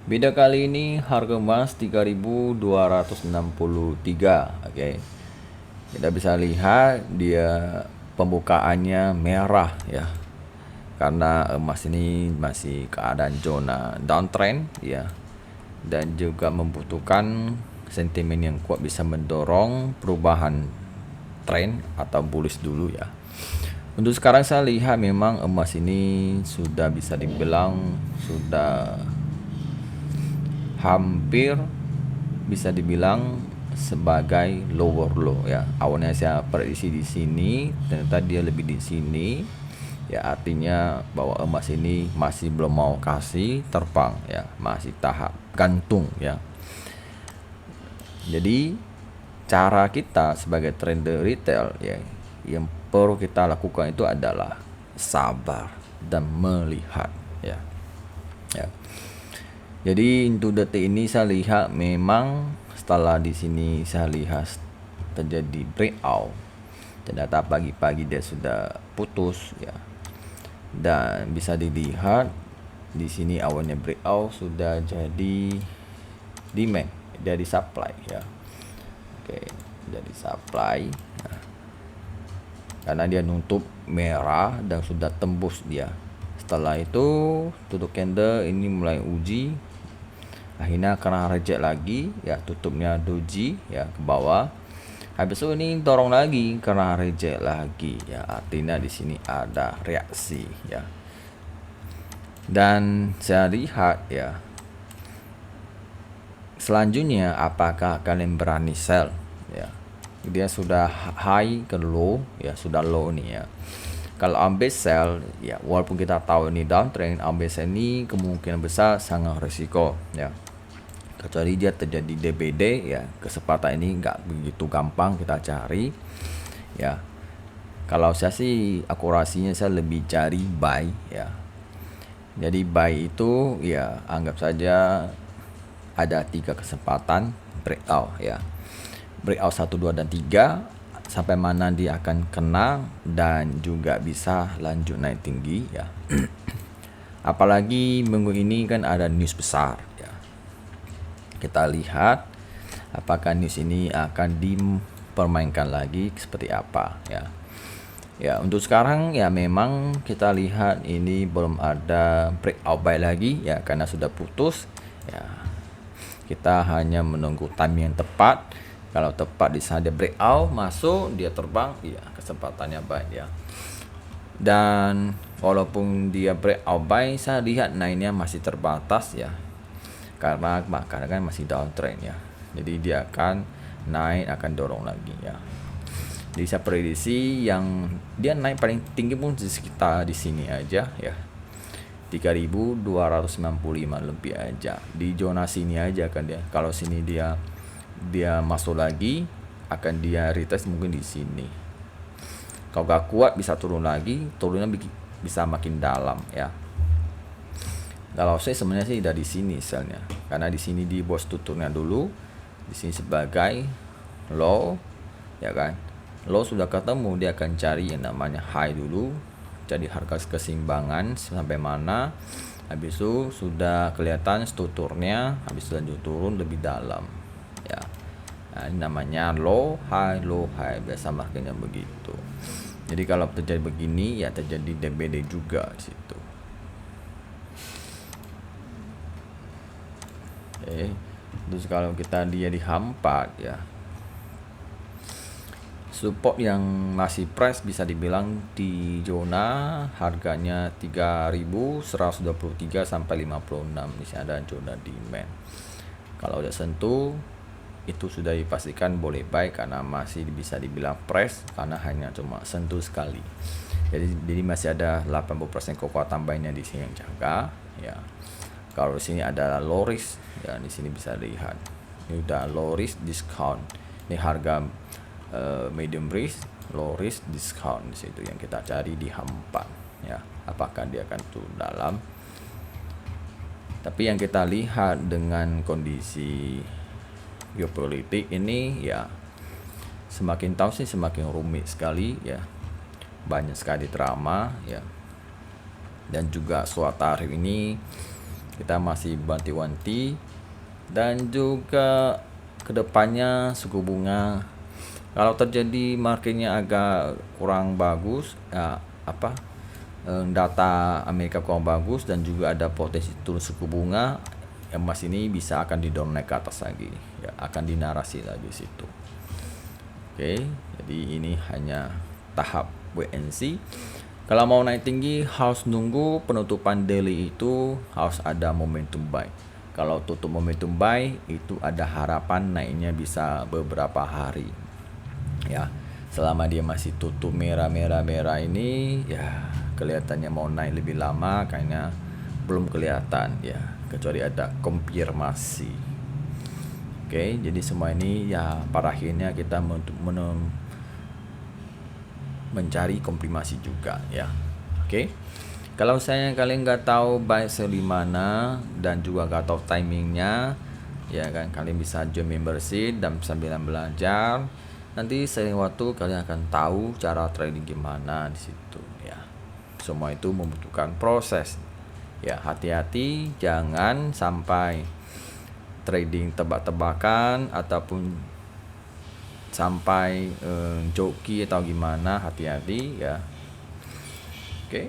Beda kali ini harga emas 3.263. Oke. Kita bisa lihat dia pembukaannya merah ya. Karena emas ini masih keadaan zona downtrend ya. Dan juga membutuhkan sentimen yang kuat bisa mendorong perubahan tren atau bullish dulu ya. Untuk sekarang saya lihat memang emas ini sudah bisa dibilang sudah hampir bisa dibilang sebagai lower low ya. Awalnya saya prediksi di sini, ternyata dia lebih di sini. Ya artinya bahwa emas ini masih belum mau kasih terbang ya, masih tahap gantung ya. Jadi cara kita sebagai trader retail ya, yang perlu kita lakukan itu adalah sabar dan melihat ya. Ya. Jadi untuk detik ini saya lihat memang setelah di sini saya lihat terjadi breakout. Ternyata pagi-pagi dia sudah putus ya. Dan bisa dilihat di sini awalnya breakout sudah jadi demand, jadi supply ya. Oke, jadi supply. Nah, karena dia nutup merah dan sudah tembus dia. Setelah itu tutup candle ini mulai uji, akhirnya kena reject lagi ya, tutupnya doji ya ke bawah. Habis itu ini dorong lagi karena reject lagi ya, artinya di sini ada reaksi ya. Dan saya lihat ya, selanjutnya apakah kalian berani sell ya. Dia sudah high ke low ya, sudah low nih ya. Kalau ambil sell ya, walaupun kita tahu ini downtrend, ambil sell ini kemungkinan besar sangat risiko ya. Kecuali dia terjadi DBD ya, kesempatan ini nggak begitu gampang kita cari ya. Kalau saya sih akurasinya saya lebih cari buy ya. Jadi buy itu ya anggap saja ada 3 kesempatan breakout ya. Breakout 1, 2, dan 3 sampai mana dia akan kena dan juga bisa lanjut naik tinggi ya. Apalagi minggu ini kan ada news besar ya. Kita lihat apakah news ini akan dipermainkan lagi seperti apa ya. Ya untuk sekarang ya memang kita lihat ini belum ada breakout buy lagi ya, karena sudah putus ya. Kita hanya menunggu time yang tepat. Kalau tepat di sana dia breakout masuk, dia terbang ya, kesempatannya baik ya. Dan walaupun dia breakout buy, saya lihat naiknya masih terbatas ya, karena kan masih downtrend ya. Jadi dia akan naik, akan dorong lagi ya. Jadi saya prediksi yang dia naik paling tinggi pun di sekitar di sini aja ya, 3.295 lebih aja, di zona sini aja kan dia. Kalau sini dia masuk lagi, akan dia retest mungkin di sini. Kalau gak kuat bisa turun lagi, turunnya bisa makin dalam ya. Kalau saya sebenarnya sih dari sini selnya, karena di sini di bos tutupnya dulu, di sini sebagai low ya kan. Low sudah ketemu, dia akan cari yang namanya high dulu, jadi harga keseimbangan sampai mana. Habis itu sudah kelihatan strukturnya, habis lanjut turun lebih dalam ya. Nah, ini namanya low high biasa makanya begitu. Jadi kalau terjadi begini ya terjadi DBD juga di situ. Terus kalau kita dia di H4 ya, support yang masih price bisa dibilang di zona harganya 3.123 sampai 56. Di sini ada zona demand. Kalau udah sentuh itu sudah dipastikan boleh buy, karena masih bisa dibilang price karena hanya cuma sentuh sekali. Jadi masih ada 80% kekuatan buy-nya di sini yang jaga ya. Kalau di sini ada low risk ya, di sini bisa lihat. Ini udah low risk discount. Ini harga medium risk, low risk, discount, di situ yang kita cari di H4 ya. Apakah dia akan turun dalam? Tapi yang kita lihat dengan kondisi geopolitik ini ya, semakin tahu sih semakin rumit sekali ya. Banyak sekali drama ya. Dan juga soal tarif ini kita masih banti-wanti, dan juga kedepannya suku bunga kalau terjadi marketnya agak kurang bagus, ya, data Amerika kurang bagus dan juga ada potensi turun suku bunga, emas ini bisa akan didorong naik ke atas lagi, ya, akan dinarasi lagi situ. Oke, jadi ini hanya tahap wait and see. Kalau mau naik tinggi harus nunggu penutupan daily, itu harus ada momentum buy. Kalau tutup momentum buy itu ada harapan naiknya bisa beberapa hari. Ya, selama dia masih tutup merah ini, ya kelihatannya mau naik lebih lama kayaknya belum kelihatan ya, kecuali ada konfirmasi. Oke, jadi semua ini ya pada akhirnya kita mencari konfirmasi juga ya. Oke, kalau saya kalian nggak tahu buy sell di mana dan juga nggak tahu timingnya, ya kan, kalian bisa join membership dan sambil belajar. Nanti sering waktu kalian akan tahu cara trading gimana di situ ya. Semua itu membutuhkan proses. Ya, hati-hati jangan sampai trading tebak-tebakan ataupun sampai joki atau gimana, hati-hati ya. Oke.